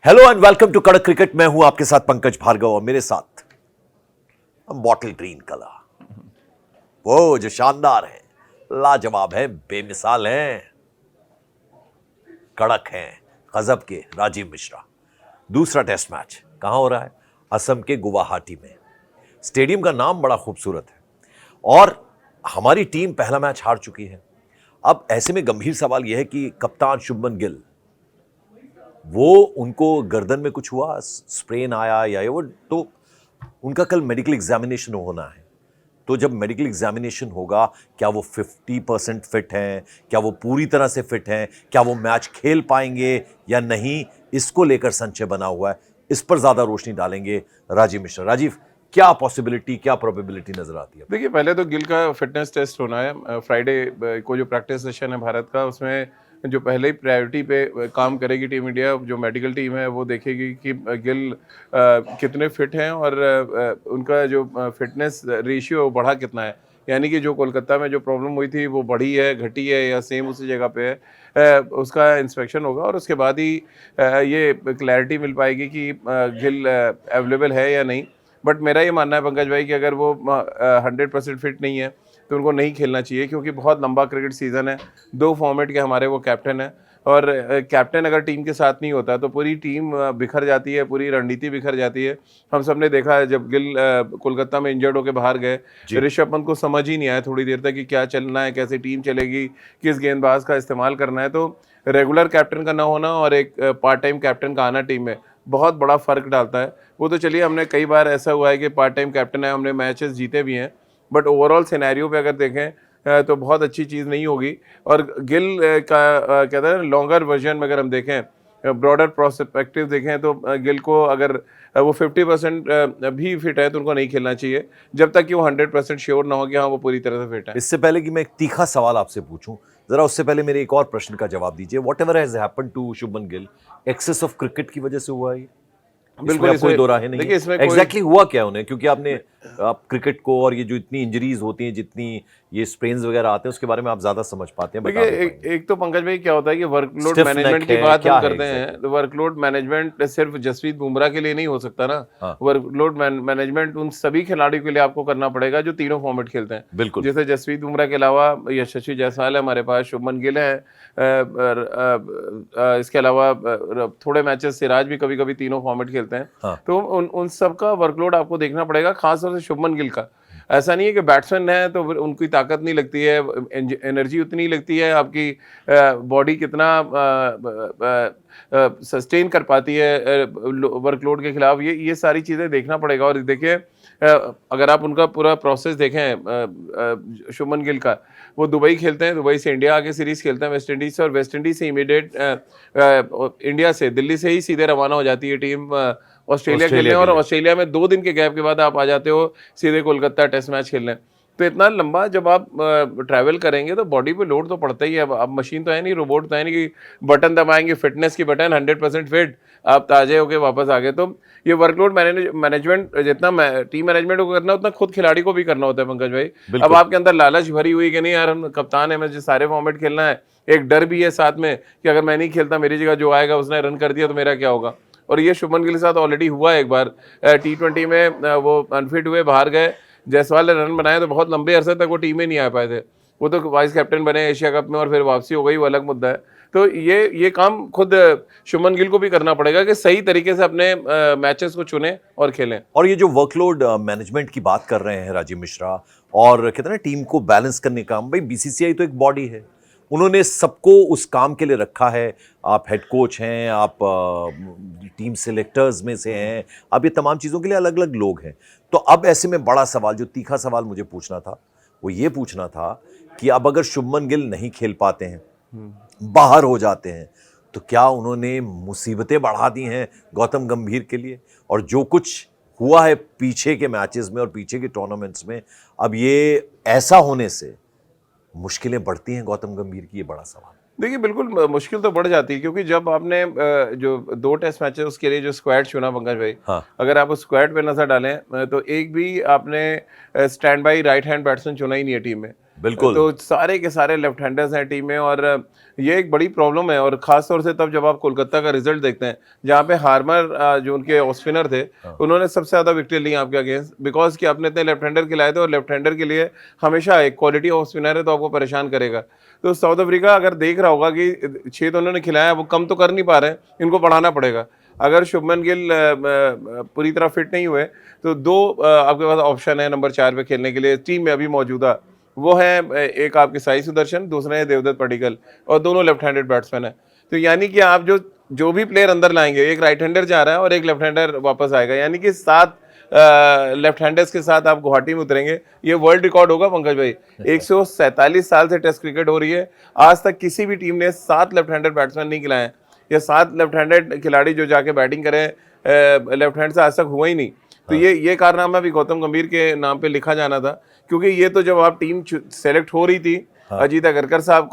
Hello and welcome to कड़क cricket. मैं हूं आपके साथ पंकज भार्गव और मेरे साथ बॉटल ग्रीन कलर, वो जो शानदार है, लाजवाब है, बेमिसाल है, कड़क है, गजब के राजीव मिश्रा। दूसरा टेस्ट मैच कहां हो रहा है? असम के गुवाहाटी में। स्टेडियम का नाम बड़ा खूबसूरत है और हमारी टीम पहला मैच हार चुकी है। अब ऐसे में गंभीर सवाल यह है कि कप्तान शुभमन गिल, वो उनको गर्दन में कुछ हुआ, स्प्रेन आया या वो, तो उनका कल मेडिकल एग्जामिनेशन होना है। तो जब मेडिकल एग्जामिनेशन होगा, क्या वो 50% फिट हैं, क्या वो पूरी तरह से फिट हैं, क्या वो मैच खेल पाएंगे या नहीं, इसको लेकर संशय बना हुआ है। इस पर ज्यादा रोशनी डालेंगे राजीव मिश्रा। राजीव, क्या पॉसिबिलिटी, क्या प्रोबेबिलिटी नजर आती है? देखिए, पहले तो गिल का फिटनेस टेस्ट होना है। फ्राइडे को जो प्रैक्टिस सेशन है भारत का, उसमें जो पहले ही प्रायोरिटी पे काम करेगी टीम इंडिया, जो मेडिकल टीम है वो देखेगी कि गिल कितने फिट हैं और उनका जो फिटनेस रेशियो है वो बढ़ा कितना है। यानी कि जो कोलकाता में जो प्रॉब्लम हुई थी वो बढ़ी है, घटी है या सेम उसी जगह पे है, उसका इंस्पेक्शन होगा और उसके बाद ही ये क्लैरिटी मिल पाएगी कि गिल अवेलेबल है या नहीं। बट मेरा ये मानना है पंकज भाई कि अगर वो 100% फिट नहीं है तो उनको नहीं खेलना चाहिए, क्योंकि बहुत लंबा क्रिकेट सीज़न है। 2 फॉर्मेट के हमारे वो कैप्टन है और कैप्टन अगर टीम के साथ नहीं होता तो पूरी टीम बिखर जाती है, पूरी रणनीति बिखर जाती है। हम सब ने देखा है जब गिल कोलकाता में इंजर्ड होकर बाहर गए, ऋषभ पंत को समझ ही नहीं आया थोड़ी देर तक कि क्या चलना है, कैसे टीम चलेगी, किस गेंदबाज का इस्तेमाल करना है। तो रेगुलर कैप्टन का ना होना और एक पार्ट टाइम कैप्टन का आना टीम में बहुत बड़ा फ़र्क डालता है। वो तो चलिए, हमने कई बार ऐसा हुआ है कि पार्ट टाइम कैप्टन है, हमने मैचेस जीते भी हैं, बट ओवरऑल सिनेरियो पे अगर देखें तो बहुत अच्छी चीज़ नहीं होगी। और गिल का कहते हैं लॉन्गर वर्जन में अगर हम देखें, ब्रॉडर प्रोस्पेक्टिव देखें, तो गिल को अगर वो 50% भी फिट है तो उनको नहीं खेलना चाहिए जब तक कि वो 100% श्योर ना हो कि हाँ वो पूरी तरह से फिट है। इससे पहले कि मैं एक तीखा सवाल आपसे पूछूं, जरा उससे पहले मेरे एक और प्रश्न का जवाब दीजिए। Whatever has happened to Shubman Gill, excess of cricket की वजह से हुआ है ये? इसमें बिल्कुल, अब कोई इसमें दो राहें नहीं देखिए, है। इसमें कोई एग्जैक्टली हुआ क्या उन्हें? क्योंकि आप क्रिकेट को और ये जो इतनी इंजरीज होती हैं, जितनी ये स्प्रेन्स वगैरह आते हैं, उसके बारे में आप ज्यादा समझ पाते हैं, देखिए, बता भी एक पाएंगे। एक तो पंकज भाई क्या होता है कि वर्कलोड स्टिफ नेक मैनेजमेंट की है, बात क्या हम है करते हैं, एग्जैक्टली? तो वर्कलोड मैनेजमेंट सिर्फ जसप्रीत बुमराह के लिए नहीं हो सकता ना। हाँ, वर्कलोड मैनेजमेंट उन सभी खिलाड़ियों के लिए आपको करना पड़ेगा जो तीनों फॉर्मेट खेलते हैं। बिल्कुल। जैसे जसप्रीत बुमराह के अलावा यशस्वी जायसवाल है हमारे पास, शुभमन गिल है, इसके अलावा थोड़े मैचेस सिराज भी कभी कभी तीनों फॉर्मेट खेलते हैं। हाँ, तो उन उन सबका वर्कलोड आपको देखना पड़ेगा, खासतौर से शुभमन गिल का। ऐसा नहीं है कि बैट्समैन है तो फिर उनकी ताकत नहीं लगती है, एनर्जी उतनी लगती है, आपकी बॉडी कितना सस्टेन कर पाती है वर्कलोड के खिलाफ, ये सारी चीज़ें देखना पड़ेगा। और देखिए, अगर आप उनका पूरा प्रोसेस देखें शुभमन गिल का, वो दुबई खेलते हैं, दुबई से इंडिया आके सीरीज़ खेलते हैं वेस्ट इंडीज़ से, और वेस्ट इंडीज़ से इमीडिएट इंडिया से, दिल्ली से ही सीधे रवाना हो जाती है टीम ऑस्ट्रेलिया खेलने, ऑस्ट्रेलिया के और लिए। ऑस्ट्रेलिया में 2 दिन के गैप के बाद आप आ जाते हो सीधे कोलकाता टेस्ट मैच खेलने। तो इतना लंबा जब आप ट्रैवल करेंगे तो बॉडी पे लोड तो पड़ता ही है। अब मशीन तो है नहीं, रोबोट तो है नहीं कि बटन दबाएंगे, फिटनेस की बटन 100% फिट, आप ताजे होके वापस आ गए। तो ये वर्कलोड मैनेजमेंट जितना टीम मैनेजमेंट को करना, उतना खुद खिलाड़ी को भी करना होता है पंकज भाई। अब बिल्कुल। आपके अंदर लालच भरी हुई कि नहीं यार, हम कप्तान है, मुझे सारे फॉर्मेट खेलना है। एक डर भी है साथ में कि अगर मैं नहीं खेलता, मेरी जगह जो आएगा उसने रन कर दिया तो मेरा क्या होगा। और ये शुभमन गिल के साथ ऑलरेडी हुआ है एक बार, T20 में वो अनफिट हुए, बाहर गए, जायसवाल ने रन बनाए तो बहुत लंबे अरसे तक वो टीम में नहीं आ पाए थे। वो तो वाइस कैप्टन बने एशिया कप में और फिर वापसी हो गई, वो अलग मुद्दा है। तो ये काम खुद शुभमन गिल को भी करना पड़ेगा कि सही तरीके से अपने मैचेस को चुने और खेलें। और ये जो वर्कलोड मैनेजमेंट की बात कर रहे हैं राजीव मिश्रा, और कहते हैं ना टीम को बैलेंस करने का काम, भाई बीसीसीआई तो एक बॉडी है, उन्होंने सबको उस काम के लिए रखा है। आप हेड कोच हैं, आप टीम सिलेक्टर्स में से हैं, आप ये तमाम चीज़ों के लिए अलग अलग लोग हैं। तो अब ऐसे में बड़ा सवाल, जो तीखा सवाल मुझे पूछना था, वो ये पूछना था कि अब अगर शुभमन गिल नहीं खेल पाते हैं, बाहर हो जाते हैं, तो क्या उन्होंने मुसीबतें बढ़ा दी हैं गौतम गंभीर के लिए? और जो कुछ हुआ है पीछे के मैचेस में और पीछे के टूर्नामेंट्स में, अब ये ऐसा होने से मुश्किलें बढ़ती हैं गौतम गंभीर की? ये बड़ा सवाल। देखिए, बिल्कुल मुश्किल तो बढ़ जाती है, क्योंकि जब आपने जो 2 टेस्ट मैचेस उसके लिए जो स्क्वाड चुना पंकज भाई, हाँ, अगर आप उस स्क्वाड पे नजर डालें तो एक भी आपने stand by right hand batsman चुना ही नहीं है टीम में। बिल्कुल। तो सारे के सारे लेफ्ट हैंडर्स हैं टीम में, और ये एक बड़ी प्रॉब्लम है। और खास तौर से तब जब आप कोलकाता का रिजल्ट देखते हैं, जहाँ पे हार्मर जो उनके ऑफ स्पिनर थे, उन्होंने सबसे ज्यादा विकेट ली आपके अगेंस्ट, बिकॉज कि आपने इतने लेफ्ट हैंडर खिलाए थे, और लेफ्ट हैंडर के लिए हमेशा एक क्वालिटी ऑफ स्पिनर है तो आपको परेशान करेगा। तो साउथ अफ्रीका अगर देख रहा होगा कि 6 तो उन्होंने खिलाया, वो कम तो कर नहीं पा रहे हैं, इनको बढ़ाना पड़ेगा। अगर शुभमन गिल पूरी तरह फिट नहीं हुए तो 2 आपके पास ऑप्शन है नंबर 4 पे खेलने के लिए टीम में अभी मौजूदा, वो है एक आपके साई सुदर्शन, दूसरा है देवदत्त पडिक्कल, और दोनों लेफ्ट हैंडेड बैट्समैन है। तो यानी कि आप जो भी प्लेयर अंदर लाएंगे, एक राइट हैंडर जा रहा है और एक लेफ्ट हैंडर वापस आएगा, यानी कि 7 लेफ्ट हैंडर्स के साथ आप गुवाहाटी में उतरेंगे। ये वर्ल्ड रिकॉर्ड होगा पंकज भाई। 147 साल से टेस्ट क्रिकेट हो रही है, आज तक किसी भी टीम ने 7 लेफ्ट हैंडेड बैट्समैन नहीं खिलाए हैं, या 7 लेफ्ट हैंडेड खिलाड़ी जो जाके बैटिंग करें लेफ्ट हैंड से, आज तक हुआ ही नहीं। तो ये कारनामा भी गौतम गंभीर के नाम पे लिखा जाना था, क्योंकि ये तो जब आप टीम सेलेक्ट हो रही थी, अजीत अगरकर साहब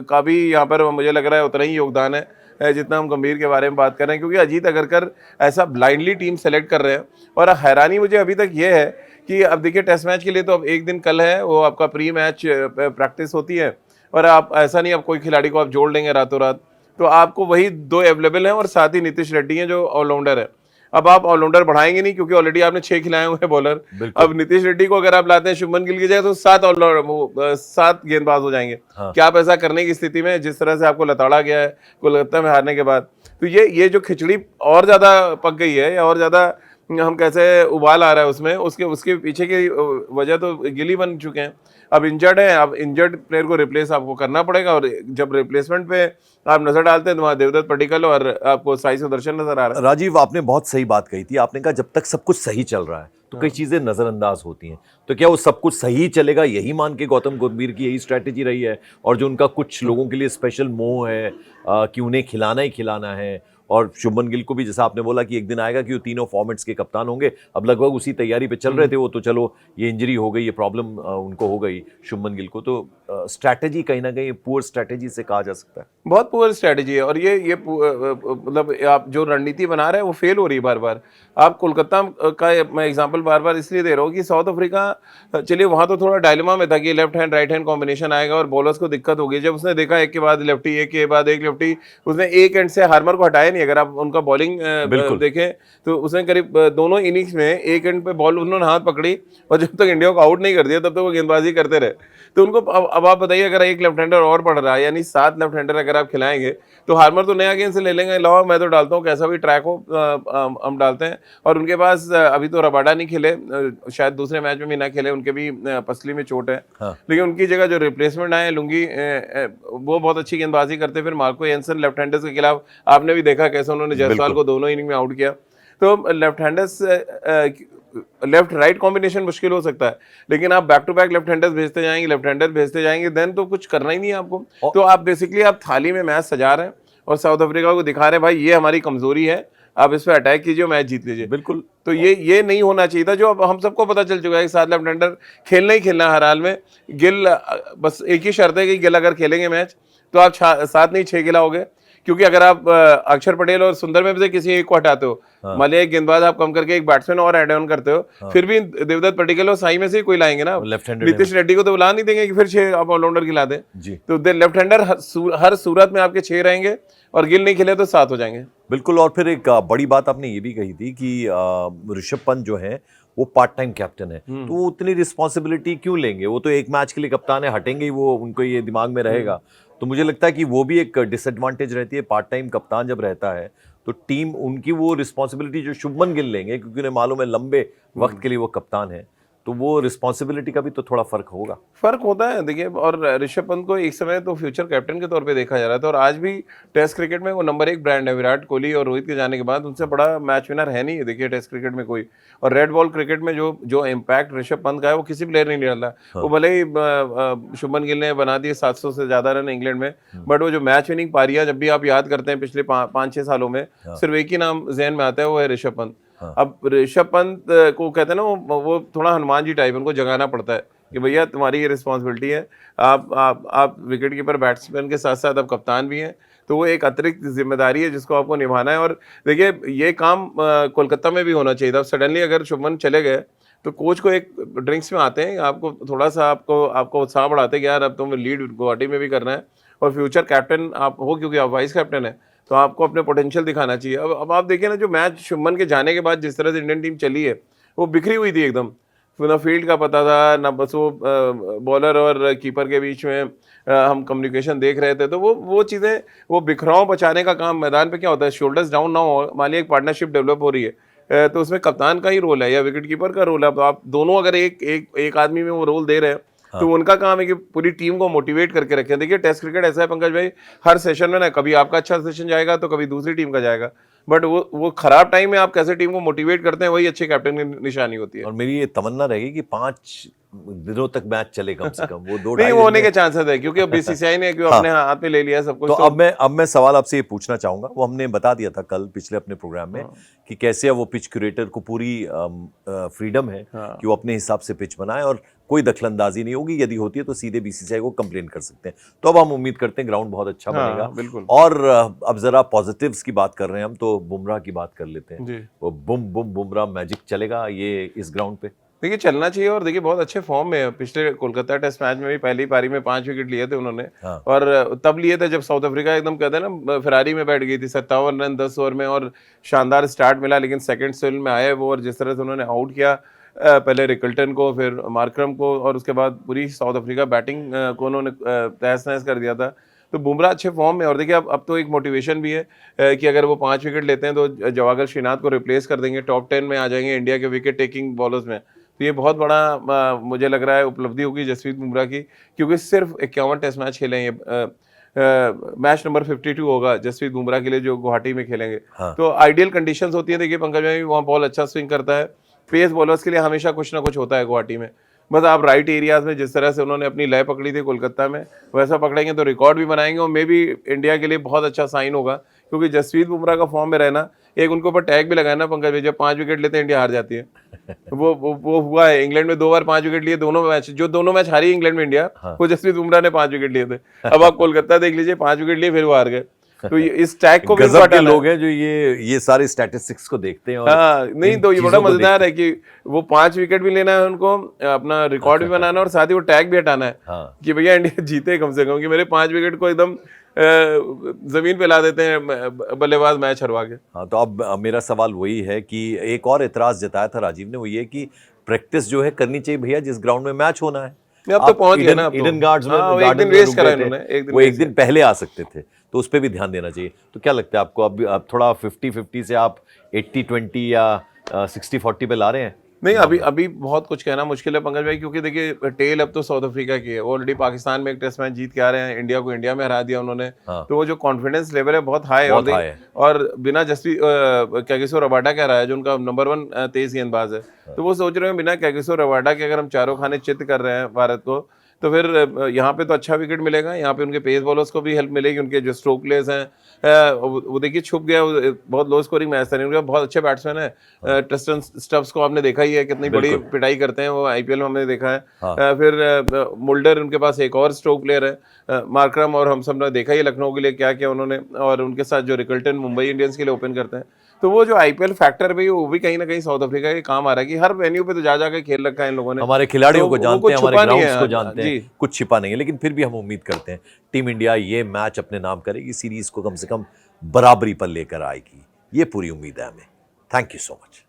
का भी यहाँ पर मुझे लग रहा है उतना ही योगदान है जितना हम गंभीर के बारे में बात कर रहे हैं, क्योंकि अजीत अगरकर ऐसा ब्लाइंडली टीम सेलेक्ट कर रहे हैं। और हैरानी मुझे अभी तक ये है कि अब देखिए टेस्ट मैच के लिए तो अब एक दिन कल है, वो आपका प्री मैच प्रैक्टिस होती है, और आप ऐसा नहीं अब कोई खिलाड़ी को आप जोड़ लेंगे रातों रात, तो आपको वही 2 अवेलेबल हैं, और साथ ही नीतीश रेड्डी हैं जो ऑलराउंडर है। अब आप ऑलराउंडर बढ़ाएंगे नहीं, क्योंकि ऑलरेडी आपने 6 खिलाए हुए हैं बॉलर। अब नीतीश रेड्डी को अगर आप लाते हैं शुभमन गिल की जगह, तो 7 गेंदबाज हो जाएंगे। क्या आप ऐसा करने की स्थिति में, जिस तरह से आपको लताड़ा गया है कोलकाता में हारने के बाद, तो ये जो खिचड़ी और ज्यादा पक गई है, या और ज्यादा हम कैसे उबाल आ रहा है उसमें, उसके पीछे की वजह तो गिल बन चुके हैं। अब इंजर्ड है, अब इंजर्ड प्लेयर को रिप्लेस आपको करना पड़ेगा, और जब रिप्लेसमेंट पे आप नजर डालते हैं तो वहाँ देवदत्त पडिक्कल और आपको साई सुदर्शन नजर आ रहा है। राजीव, आपने बहुत सही बात कही थी। आपने कहा जब तक सब कुछ सही चल रहा है तो कई चीजें नजरअंदाज होती हैं, तो क्या वो सब कुछ सही चलेगा यही मान के गौतम गंभीर की यही स्ट्रैटेजी रही है, और जो उनका कुछ लोगों के लिए स्पेशल मोह है कि उन्हें खिलाना ही खिलाना है, और शुभमन गिल को भी जैसा आपने बोला कि एक दिन आएगा कि वो तीनों फॉर्मेट्स के कप्तान होंगे, अब लगभग उसी तैयारी पे चल रहे थे वो, तो चलो ये इंजरी हो गई, ये प्रॉब्लम उनको हो गई शुभमन गिल को, तो स्ट्रैटेजी कहीं ना कहीं पुअर स्ट्रैटेजी से कहा जा सकता है। बहुत पुअर स्ट्रैटेजी है, और ये मतलब आप जो रणनीति बना रहे हैं वो फेल हो रही है बार बार। आप कोलकाता का मैं एग्जांपल बार बार इसलिए दे रहा हूँ कि साउथ अफ्रीका, चलिए वहाँ तो थोड़ा डायलेमा में था कि left hand right hand combination आएगा और बॉलर्स को दिक्कत होगी। जब उसने देखा एक के बाद लेफ्टी, एक के बाद एक लेफ्टी, उसने एक एंड से हार्मर को हटाया नहीं। अगर आप उनका बॉलिंग देखें तो उसने करीब दोनों इनिंग्स में एक एंड पे बॉल उन्होंने हाथ पकड़ी, और जब तक इंडिया को आउट नहीं कर दिया तब तक वो गेंदबाजी करते रहे। तो उनको अब आप बताइए, अगर एक लेफ्ट हैंडर और पड़ रहा है, यानी 7 लेफ्ट हैंडर अगर आप खिलाएंगे, तो हार्मर तो नया गेंद से ले लेंगे, लाओ मैं तो डालता हूँ, कैसा भी ट्रैक हो हम डालते हैं। और उनके पास अभी तो रबाडा नहीं खेले, शायद दूसरे मैच में भी ना खेले, उनके भी पसली में चोट है। लेकिन उनकी जगह जो रिप्लेसमेंट आए लुंगी, वो बहुत अच्छी गेंदबाजी करते। फिर मार्को एंसन लेफ्ट हैंडर्स के खिलाफ आपने भी देखा कैसे उन्होंने जायसवाल को दोनों इनिंग में आउट किया। तो left handers left right combination मुश्किल हो सकता है, लेकिन आप back to back left handers भेजते जाएंगे, लेफ्ट हैंडर भेजते जाएंगे, देन तो कुछ करना ही नहीं है आपको। तो आप बेसिकली आप थाली में मैच सजा रहे हैं और साउथ अफ्रीका को दिखा रहे हैं भाई ये हमारी कमजोरी है, आप इस पर अटैक कीजिए, मैच जीत लीजिए। बिल्कुल। तो ये नहीं होना चाहिए था, जो अब हम सबको पता चल चुका है कि 7 लेफ्ट हैंडर खेलना ही खेलना हर हाल में। गिल बस एक ही शर्त है कि गिल अगर खेलेंगे मैच तो आप 7 नहीं 6 खिलाओगे, क्योंकि अगर आप अक्षर पटेल और सुंदर में से किसी एक को हटाते हो, मान लिया एक गेंदबाज आप कम करके एक बैट्समैन और ऐड ऑन करते हो, फिर भी देवदत्त पडिक्कल और साई में से ही कोई लाएंगे ना। नीतीश रेड्डी को तो बुला नहीं देंगे कि फिर 6 आप ऑलराउंडर खिला दें। तो लेफ्ट हैंडर हर सूरत में आपके 6 रहेंगे, और गिल नहीं खेले तो 7 हो जाएंगे। बिल्कुल। और फिर एक बड़ी बात आपने ये भी कही थी कि ऋषभ पंत जो है वो पार्ट टाइम कैप्टन है, तो वो उतनी रिस्पॉन्सिबिलिटी क्यों लेंगे? वो तो एक मैच के लिए कप्तान है, हटेंगे ही वो, उनको ये दिमाग में रहेगा। तो मुझे लगता है कि वो भी एक डिसएडवांटेज रहती है। पार्ट टाइम कप्तान जब रहता है तो टीम उनकी वो रिस्पॉन्सिबिलिटी जो शुभमन गिल लेंगे, क्योंकि उन्हें मालूम है लंबे वक्त के लिए वो कप्तान है, तो वो रिस्पॉन्सिबिलिटी का भी तो थोड़ा फर्क होगा। फर्क होता है देखिए। और ऋषभ पंत को एक समय तो फ्यूचर कैप्टन के तौर पे देखा जा रहा था, और आज भी टेस्ट क्रिकेट में वो नंबर 1 ब्रांड है। विराट कोहली और रोहित के जाने के बाद उनसे बड़ा मैच विनर है नहीं देखिए टेस्ट क्रिकेट में कोई। और रेड बॉल क्रिकेट में जो इम्पैक्ट ऋषभ पंत का है वो किसी प्लेयर नहीं डाला। वो भले ही शुभमन गिल ने बना दिए 700 से ज्यादा रन इंग्लैंड में, बट वो जो मैच विनिंग पारियां जब भी आप याद करते हैं पिछले 5-6 सालों में, सिर्फ एक ही नाम जहन में आता है, वो है ऋषभ पंत। अब ऋषभ पंत को कहते हैं ना वो थोड़ा हनुमान जी टाइप, उनको जगाना पड़ता है कि भैया तुम्हारी ये रिस्पॉन्सिबिलिटी है, आप विकेट कीपर बैट्समैन के साथ साथ आप कप्तान भी हैं, तो वो एक अतिरिक्त जिम्मेदारी है जिसको आपको निभाना है। और देखिए ये काम कोलकाता में भी होना चाहिए था। सडनली अगर शुभमन चले गए तो कोच को एक ड्रिंक्स में आते हैं, आपको थोड़ा सा आपको उत्साह बढ़ाते हैं कि यार अब तुम लीड गुवाहाटी में भी करना है और फ्यूचर कैप्टन आप हो, क्योंकि आप वाइस कैप्टन है, तो आपको अपने पोटेंशियल दिखाना चाहिए। अब आप देखिए ना, जो मैच शुभमन के जाने के बाद जिस तरह से इंडियन टीम चली है, वो बिखरी हुई थी एकदम, ना फील्ड का पता था, ना बस वो बॉलर और कीपर के बीच में हम कम्युनिकेशन देख रहे थे। तो वो चीज़ें, वो बिखराव बचाने का काम मैदान पे क्या होता है, शोल्डर्स डाउन ना हो, मान लिया एक पार्टनरशिप डेवलप हो रही है, तो उसमें कप्तान का ही रोल है या विकेट कीपर का रोल है। तो आप दोनों अगर एक आदमी में वो रोल दे रहे हैं, तो उनका काम है कि पूरी टीम को मोटिवेट करके रखें। देखिए टेस्ट क्रिकेट ऐसा है पंकज भाई, हर सेशन में ना कभी आपका अच्छा सेशन जाएगा तो कभी दूसरी टीम का जाएगा, बट वो खराब टाइम में आप कैसे टीम को मोटिवेट करते हैं, वही अच्छे कैप्टन की निशानी होती है। और मेरी ये तमन्ना रहेगी कि 5 दिनों तक मैच चले कम से कम, वो 2 नहीं, वो होने के चांसेस है, क्योंकि बीसीसीआई ने क्यों अपने हाथ में ले लिया है सब कुछ। तो अब मैं सवाल आपसे ये पूछना चाहूंगा, वो हमने बता दिया था कल पिछले अपने प्रोग्राम में कि कैसे वो पिच क्यूरेटर को पूरी फ्रीडम है कि वो अपने हिसाब से पिच बनाए और कोई दखलंदाजी नहीं होगी, यदि होती है तो सीधे बीसीसीआई को कंप्लेन कर सकते हैं। तो अब हम उम्मीद करते हैं ग्राउंड बहुत अच्छा बनेगा। बिल्कुल। और अब जरा पॉजिटिव्स की बात कर रहे हैं हम, तो बुमराह की बात कर लेते हैं। जी। वो बुम बुम बुमराह मैजिक चलेगा ये इस ग्राउंड पे? देखिए चलना चाहिए, और देखिए बहुत अच्छे फॉर्म में है। पिछले कोलकाता टेस्ट मैच में भी पहली पारी में 5 विकेट लिए थे उन्होंने। और तब लिए थे जब साउथ अफ्रीका एकदम कहते हैं ना फिरारी में बैठ गई थी, 57 रन 10 ओवर में, और शानदार स्टार्ट मिला। लेकिन सेकंड स्पेल में आए वो, और जिस तरह से उन्होंने आउट किया पहले रिकल्टन को, फिर मार्करम को, और उसके बाद पूरी साउथ अफ्रीका बैटिंग को उन्होंने तहस नहस कर दिया था। तो बुमराह अच्छे फॉर्म में, और देखिए अब तो एक मोटिवेशन भी है कि अगर वो 5 विकेट लेते हैं तो जवागल श्रीनाथ को रिप्लेस कर देंगे, टॉप 10 में आ जाएंगे इंडिया के विकेट टेकिंग बॉलर्स में। तो ये बहुत बड़ा मुझे लग रहा है उपलब्धि होगी जसप्रीत बुमराह की, क्योंकि सिर्फ 51 टेस्ट मैच खेले हैं। मैच नंबर 52 होगा जसप्रीत बुमराह के लिए जो गुवाहाटी में खेलेंगे। तो आइडियल कंडीशंस होती है। देखिए पंकज भाई, वहाँ बॉल अच्छा स्विंग करता है, पेस बॉलर्स के लिए हमेशा कुछ ना कुछ होता है गुवाहाटी में। बस आप राइट एरियाज में जिस तरह से उन्होंने अपनी लय पकड़ी थी कोलकाता में, वैसा पकड़ेंगे तो रिकॉर्ड भी बनाएंगे, और मे भी इंडिया के लिए बहुत अच्छा साइन होगा। क्योंकि जसप्रीत बुमराह का फॉर्म में रहना, एक उनके ऊपर टैग भी लगाया ना पंकज भाई, जब 5 विकेट लेते हैं इंडिया हार जाती है। वो हुआ है, इंग्लैंड में 2 बार 5 विकेट लिए, दोनों मैच हारी इंग्लैंड में इंडिया, वो जसप्रीत बुमराह ने 5 विकेट लिए थे। अब आप कोलकाता देख लीजिए, 5 विकेट लिए फिर वो हार गए। तो इस टैग को भी गजब के लोग हैं जो ये सारे स्टैटिस्टिक्स को देखते हैं। और हाँ, नहीं तो ये बड़ा मजेदार है कि वो 5 विकेट भी लेना है उनको, अपना रिकॉर्ड भी बनाना है, और साथ ही वो टैग भी हटाना है कि भैया इंडिया जीते कम से कम, कि मेरे 5 विकेट को एकदम जमीन पे ला देते हैं बल्लेबाज मैच हरवा के। हाँ, तो अब मेरा सवाल वही है कि एक और एतराज जताया था राजीव ने, वो ये कि प्रैक्टिस जो है करनी चाहिए भैया, जिस ग्राउंड में मैच होना है। अब तो पहुंच गया ना, ईडन गार्डन्स में एक दिन वेस्ट करा इन्होंने, वो एक दिन पहले आ सकते थे, तो उस पर भी ध्यान देना चाहिए। तो क्या लगता है आपको, अब थोड़ा 50-50 से आप 80-20 या 60-40 पे ला रहे हैं? नहीं, अभी बहुत कुछ कहना मुश्किल है पंकज भाई, क्योंकि देखिए टेल अब तो साउथ अफ्रीका की है। ऑलरेडी पाकिस्तान में एक टेस्ट मैच जीत के आ रहे हैं, इंडिया को इंडिया में हरा दिया उन्होंने। तो वो जो कॉन्फिडेंस लेवल है बहुत हाई है। और बिना जसप्रीत कैगिसो रबाडा कह रहा है, जो उनका नंबर 1 तेज गेंदबाज है, तो वो सोच रहे हैं बिना कैगिसो रबाडा के अगर हम चारों खाने चित्त कर रहे हैं भारत को, तो फिर यहाँ पे तो अच्छा विकेट मिलेगा, यहाँ पे उनके पेस बॉलर्स को भी हेल्प मिलेगी, उनके जो स्ट्रोक प्लेयर्स हैं वो देखिए छुप गया, बहुत लो स्कोरिंग मैच था, उनके बहुत अच्छे बैट्समैन है। ट्रिस्टन स्टब्स को आपने देखा ही है, कितनी बड़ी पिटाई करते हैं वो, आईपीएल में हमने देखा है। फिर मुल्डर उनके पास एक और स्ट्रोक प्लेयर है, मार्करम, और हम सब ने देखा ही लखनऊ के लिए क्या किया उन्होंने, और उनके साथ जो रिकल्टन मुंबई इंडियंस के लिए ओपन करते हैं। तो वो जो आईपीएल फैक्टर भी, वो भी कहीं ना कहीं साउथ अफ्रीका के काम आ रहा है, कि हर वेन्यू पे तो जा के खेल रखा है इन लोगों ने। हमारे खिलाड़ियों को जानते हैं, हमारे ग्राउंड्स को जानते हैं, जी। कुछ छिपा नहीं है। लेकिन फिर भी हम उम्मीद करते हैं टीम इंडिया ये मैच अपने नाम करेगी, सीरीज को कम से कम बराबरी पर लेकर आएगी, ये पूरी उम्मीद है हमें। Thank you so much.